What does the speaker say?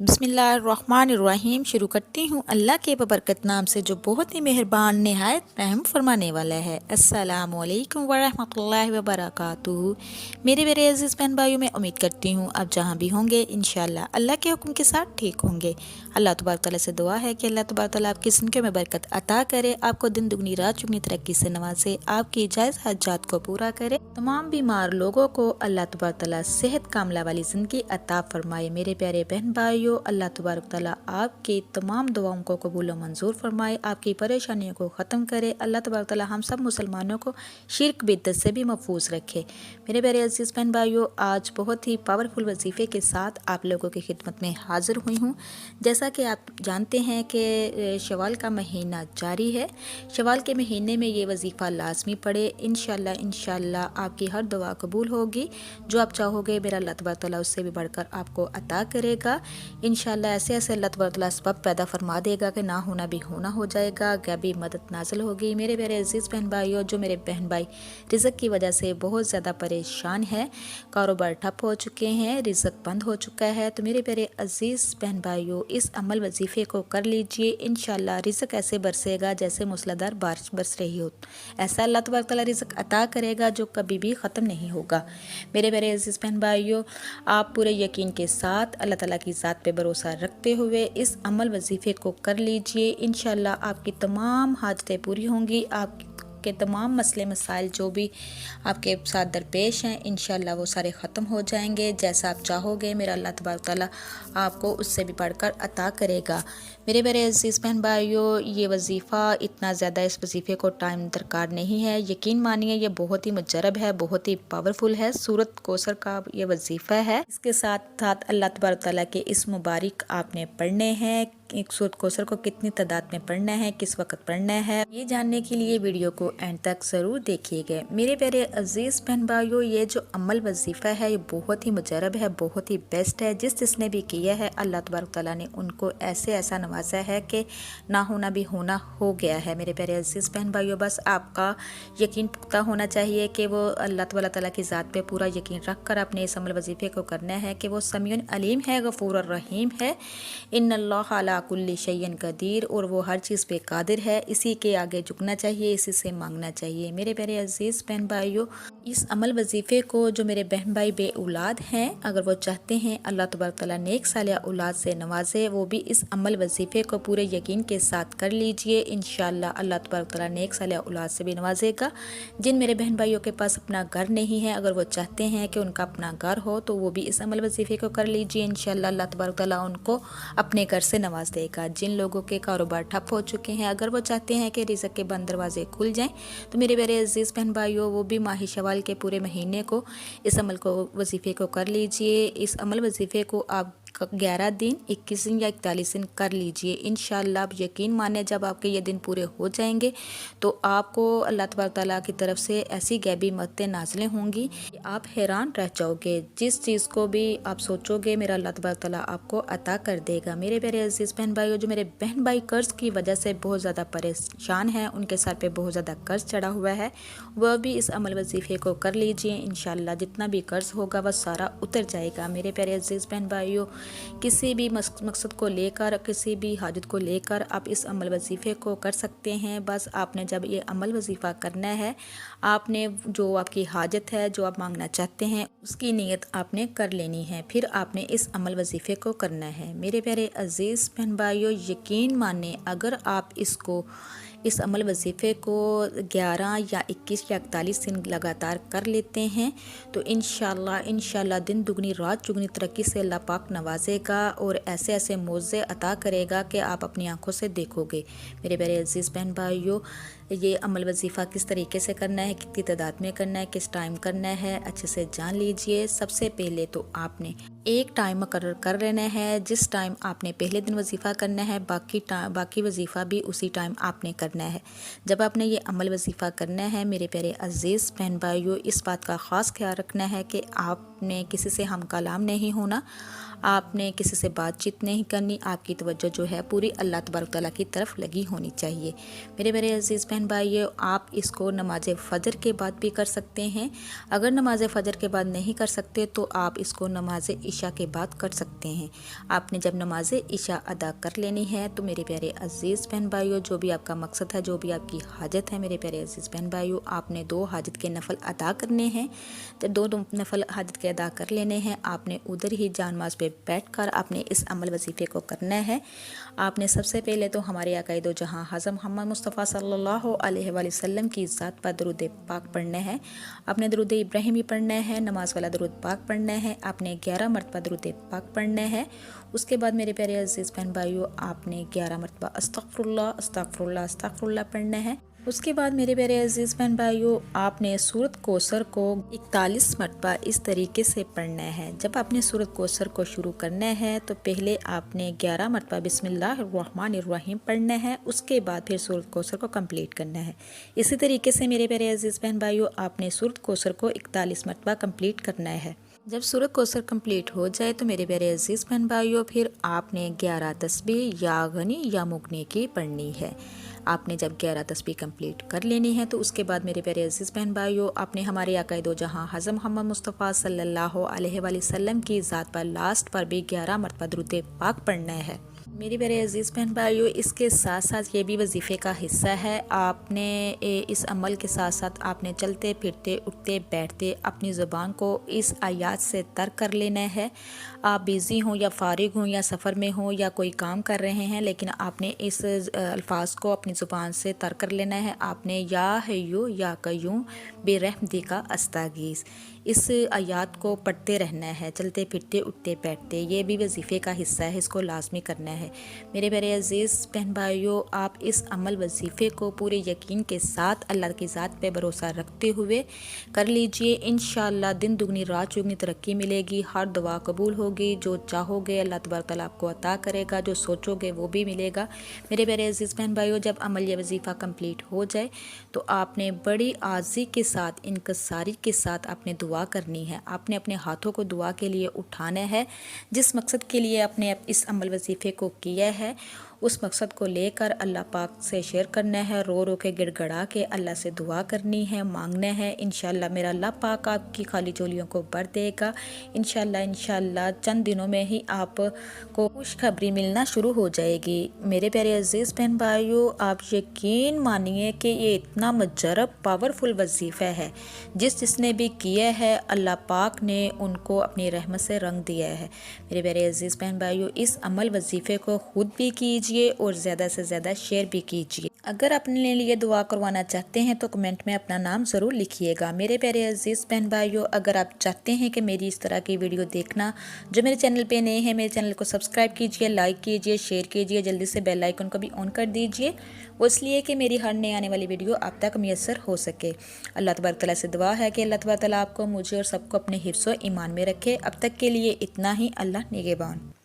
बिस्मिल्लाहिर्रहमानिर्रहीम। शुरू करती हूँ अल्लाह के बबरकत नाम से जो बहुत ही मेहरबान नहायत रहम फरमाने वाला है। अस्सलामु अलैकुम वरहमतुल्लाहि वबरकातुहू। मेरे मेरे अजीज़ बहन भाइयों, मैं उम्मीद करती हूँ आप जहाँ भी होंगे इंशाल्लाह अल्लाह के हुक्म के साथ ठीक होंगे। अल्लाह तबारक तआला से दुआ है कि अल्लाह तबारक तआला आपकी ज़िंदगी में बरकत अता करे, आपको दिन दुगनी रात चुगनी तरक्की से नवाजे, आपकी जायज़ हाजात को पूरा करे। तमाम बीमार लोगों को अल्लाह तबारक तआला सेहत कामला वाली ज़िंदगी अता फरमाए। मेरे प्यारे बहन भाइयों, अल्लाह तबारक तआला आपकी तमाम दुआओं को कबूल व मंजूर फरमाए, आपकी परेशानियों को ख़त्म करे। अल्लाह तबारक तआला हम सब मुसलमानों को शिर्क बिद्दत से भी महफूज रखे। मेरे प्यारे अजीज़ बहन भाइयों, आज बहुत ही पावरफुल वजीफ़े के साथ आप लोगों की खिदमत में हाज़िर हुई हूँ। जैसा कि आप जानते हैं कि शवाल का महीना जारी है। शवाल के महीने में ये वजीफ़ा लाजमी पढ़े। इंशाल्लाह आपकी हर दुआ कबूल होगी। जो आप चाहोगे मेरा अल्लाह तबारक तआला उससे भी बढ़कर आपको अता करेगा। इंशाल्लाह ऐसे ऐसे अल्लाह तबारक तआला सबब पैदा फरमा देगा कि ना होना भी होना हो जाएगा, गैबी मदद नाजिल होगी। मेरे मेरे अजीज़ बहन भाइयों, जो मेरे बहन भाई रिज़्क़ की वजह से बहुत ज़्यादा परेशान है, कारोबार ठप हो चुके हैं, रिज़्क़ बंद हो चुका है, तो मेरे मेरे अजीज़ बहन भाइयों इस अमल वजीफ़े को कर लीजिए। इंशाल्लाह रिज़्क़ ऐसे बरसेगा जैसे मूसलाधार बारिश बरस रही हो। ऐसा अल्लाह तबारक तआला रिज़्क़ अता करेगा जो कभी भी ख़त्म नहीं होगा। मेरे मेरे अजीज़ बहन भाइयों, आप पूरे यकीन के साथ अल्लाह ताला की ज़ात पे भरोसा रखते हुए इस अमल वजीफ़े को कर लीजिए। इंशाल्लाह आपकी तमाम हाजतें पूरी होंगी, आपके तमाम मसले मसाइल जो भी आपके साथ दरपेश हैं इंशाल्लाह वो सारे ख़त्म हो जाएंगे। जैसा आप चाहोगे मेरा अल्लाह तबारक तआला आपको उससे भी बढ़कर अता करेगा। मेरे मेरे अजीज़ बहन भाइयों, ये वजीफ़ा इतना ज़्यादा, इस वजीफ़े को टाइम दरकार नहीं है। यकीन मानिए ये बहुत ही मुजरब है, बहुत ही पावरफुल है। सूरत कौसर का ये वजीफ़ा है। इसके साथ साथ अल्लाह तबारक तआला के इस मुबारक आपने पढ़ने हैं। एक सूरत कौसर को कितनी तादाद में पढ़ना है, किस वक्त पढ़ना है, ये जानने के लिए वीडियो को एंड तक ज़रूर देखिएगा। मेरे प्यारे अजीज़ बहन भाइयों, ये जो अमल वजीफ़ा है ये बहुत ही मुजरब है, बहुत ही बेस्ट है। जिसने भी किया है अल्लाह तबारक तआला ने उनको ऐसा नवाजा है कि ना होना भी होना हो गया है। मेरे प्यारे अजीज़ बहन भाइयों, बस आपका यकीन पुख्ता होना चाहिए कि वो अल्लाह तबारक तआला की ज़ात पे पूरा यकीन रख कर अपने इस अमल वजीफ़े को करना है कि वो समीउन अलीम है, गफूर रहीम है। इन्नल्लाह अला कुल्ली शैइन कदीर, और वो हर चीज़ पे कादिर है। इसी के आगे झुकना चाहिए, इसी से मांगना चाहिए। मेरे प्यारे अजीज़ बहन भाइयों, इस अमल वजीफ़े को जो मेरे बहन भाई बे औलाद हैं, अगर वो चाहते हैं अल्लाह तबारक तआला नेक सालिया औलाद से नवाजे, वो भी इस अमल वजीफ़े को पूरे यकीन के साथ कर लीजिए। इंशाल्लाह अल्लाह तबारक तआला नेक सालिया औलाद से भी नवाजेगा। जिन मेरे बहन भाइयों के पास अपना घर नहीं है, अगर वो चाहते हैं कि उनका अपना घर हो, तो वो भी इस अमल वजीफ़े को कर लीजिए। इंशाल्लाह अल्लाह तबारक तआला उनको अपने घर से नवाज देगा। जिन लोगों के कारोबार ठप हो चुके हैं, अगर वो चाहते हैं कि रिज़्क़ के बंद दरवाजे खुल जाएं, तो मेरे मेरे अजीज़ बहन भाइयों वो भी माह शवाल के पूरे महीने को इस अमल को वजीफ़े को कर लीजिए। इस अमल वजीफ़े को आप 11 दिन, 21 दिन या 41 दिन कर लीजिए। इंशाल्लाह आप यकीन माने, जब आपके ये दिन पूरे हो जाएंगे तो आपको अल्लाह तबारक तआला की तरफ से ऐसी गैबी मदतें नाज़िलें होंगी कि आप हैरान रह जाओगे। जिस चीज़ को भी आप सोचोगे मेरा अल्लाह तबारक तआला आपको अता कर देगा। मेरे प्यारे अजीज़ बहन भाइयों, जो मेरे बहन भाई कर्ज़ की वजह से बहुत ज़्यादा परेशान हैं, उनके सर पे बहुत ज़्यादा कर्ज़ चढ़ा हुआ है, वह भी इस अमल वजीफ़े को कर लीजिए। इंशाल्लाह जितना भी कर्ज़ होगा वह सारा उतर जाएगा। मेरे प्यारे अजीज़ बहन भाइयों, किसी भी मकसद को लेकर, किसी भी हाजत को लेकर आप इस अमल वजीफ़े को कर सकते हैं। बस आपने जब ये अमल वजीफ़ा करना है, आपने जो आपकी हाजत है, जो आप मांगना चाहते हैं, उसकी नीयत आपने कर लेनी है, फिर आपने इस अमल वजीफ़े को करना है। मेरे प्यारे अजीज़ बहन भाइयों, यकीन माने अगर आप इस अमल वजीफ़े को 11 या 21 या 41 दिन लगातार कर लेते हैं, तो इंशाल्लाह दिन दुगनी रात चुगनी तरक्की से अल्लाह पाक नवाजेगा और ऐसे ऐसे मौज़े अता करेगा कि आप अपनी आंखों से देखोगे। मेरे प्यारे अजीज़ बहन भाइयों, ये अमल वजीफ़ा किस तरीके से करना है, कितनी तादाद में करना है, किस टाइम करना है, अच्छे से जान लीजिए। सबसे पहले तो आपने एक टाइम मुकर्रर कर लेना है। जिस टाइम आपने पहले दिन वजीफ़ा करना है, बाकी वजीफ़ा भी उसी टाइम आपने करना है। जब आपने ये अमल वजीफ़ा करना है मेरे प्यारे अजीज़ बहन भाइयों, इस बात का ख़ास ख्याल रखना है कि आपने किसी से हम कलाम नहीं होना। आपने किसी से बातचीत नहीं करनी, आपकी तवज्जो जो है पूरी अल्लाह तबारक तआला की तरफ लगी होनी चाहिए। मेरे मेरे अजीज़ बहन भाइयों, आप इसको नमाज फ़जर के बाद भी कर सकते हैं। अगर नमाज फ़जर के बाद नहीं कर सकते तो आप इसको नमाज इशा के बाद कर सकते हैं। आपने जब नमाज इशा अदा कर लेनी है तो मेरे प्यारे अजीज़ बहन भाइयों, जो भी आपका मकसद है, जो भी आपकी हाजत है, मेरे प्यारे अजीज़ बहन भाइयों, आपने 2 हाजत के नफल अदा करने हैं। जब 2 नफल हाजत के अदा कर लेने हैं, आपने उधर ही जानमाज पे बैठकर आपने इस अमल वजीफ़े को करना है। आपने सबसे पहले तो हमारे आका दो जहां हज़रत मोहम्मद मुस्तफ़ा सल्लल्लाहु अलैहि वसल्लम की ज़ात पर दरूद पाक पढ़ना है। आपने दरूद इब्राहिमी पढ़ना है, नमाज वाला दरूद पाक पढ़ना है। आपने 11 मरतबा दरूद पाक पढ़ना है। उसके बाद मेरे प्यारे अज़ीज़ बहन भाइयों, आपने 11 मरतबा अस्तग़फ़िरुल्लाह अस्तग़फ़िरुल्लाह अस्तग़फ़िरुल्लाह पढ़ना है। उसके बाद मेरे प्यारे अज़ीज़ बहन भाइयों, आपने सूरत कौसर को 41 मरतबा इस तरीके से पढ़ना है। जब आपने सूरत कौसर को शुरू करना है तो पहले आपने 11 मरतबा बिस्मिल्लाहिर्रहमानिर्रहीम पढ़ना है। उसके बाद फिर सूरत कौसर को कंप्लीट करना है। इसी तरीके से मेरे प्यारे अज़ीज़ बहन भाइयों, आपने सूरत कौसर को 41 मरतबा कंप्लीट करना है। जब सूरत कौसर कंप्लीट हो जाए तो मेरे प्यारे अज़ीज़ बहन भाइयों, फिर आपने 11 तस्बीह या गनी या मुगनी की पढ़नी है। आपने जब 11 तस्बीह कंप्लीट कर लेनी है तो उसके बाद मेरे प्यारे अज़ीज़ बहन भाइयों, आपने हमारे आका दो जहां हज़रत मोहम्मद मुस्तफ़ा सल्लल्लाहु अलैहि वसल्लम की ज़ात पर लास्ट पर भी 11 मरतबा दुरूद पाक पढ़ना है। मेरे प्यारे अज़ीज़ बहन भाइयों, इसके साथ साथ ये भी वजीफ़े का हिस्सा है। आपने इस अमल के साथ साथ आपने चलते फिरते उठते बैठते अपनी ज़ुबान को इस आयात से तर कर लेना है। आप बिज़ी हों या फारिग हों या सफ़र में हों या कोई काम कर रहे हैं, लेकिन आपने इस अल्फाज को अपनी ज़ुबान से तर कर लेना है। आपने या हय्यू या कय्यूम बेरहमतिका अस्तागीज़ इस आयात को पढ़ते रहना है, चलते फिरते उठते बैठते। ये भी वजीफ़े का हिस्सा है, इसको लाजमी करना है। मेरे प्यारे अज़ीज़ बहन भाइयों, आप इस अमल वजीफ़े को पूरे यकीन के साथ अल्लाह की ज़ात पे भरोसा रखते हुए कर लीजिए। इंशाअल्लाह दिन दुगनी रात चौगनी तरक्की मिलेगी, हर दुआ कबूल होगी। जो चाहोगे अल्लाह तबारक तआला आपको अता करेगा, जो सोचोगे वो भी मिलेगा। मेरे प्यारे अज़ीज़ बहन भाइयों, जब अमल ये वजीफ़ा कंप्लीट हो जाए तो आपने बड़ी आज़ी के साथ, इनकसारी के साथ आपने दुआ करनी है। आपने अपने हाथों को दुआ के लिए उठाना है। जिस मकसद के लिए आपने इस अमल वजीफ़े को किया है उस मकसद को लेकर अल्लाह पाक से शेयर करना है। रो रो के गिड़गड़ा के अल्लाह से दुआ करनी है, मांगना है। इंशाअल्लाह मेरा अल्लाह पाक आपकी खाली झोलियों को भर देगा। इंशाअल्लाह चंद दिनों में ही आपको खुशखबरी मिलना शुरू हो जाएगी। मेरे प्यारे अज़ीज़ बहन भाइयों, आप यकीन मानिए कि ये इतना मुजरब पावरफुल वजीफ़ा है। जिसने भी किया है अल्लाह पाक ने उनको अपनी रहमत से रंग दिया है। मेरे प्यारे अज़ीज़ बहन भाइयों, इस अमल वजीफ़े को खुद भी कीजिए और ज़्यादा से ज़्यादा शेयर भी कीजिए। अगर अपने लिए दुआ करवाना चाहते हैं तो कमेंट में अपना नाम ज़रूर लिखिएगा। मेरे प्यारे अज़ीज़ बहन भाइयों, अगर आप चाहते हैं कि मेरी इस तरह की वीडियो देखना, जो मेरे चैनल पे नए हैं, मेरे चैनल को सब्सक्राइब कीजिए, लाइक कीजिए, शेयर कीजिए, जल्दी से बेल आइकन को भी ऑन कर दीजिए। वो इसलिए कि मेरी हर नई आने वाली वीडियो आप तक मैसर हो सके। अल्लाह तबारक तआला से दुआ है कि अल्लाह तबारक तआला आपको, मुझे और सबको अपने हिफ्ज़ व ईमान में रखे। अब तक के लिए इतना ही। अल्लाह निगहबान।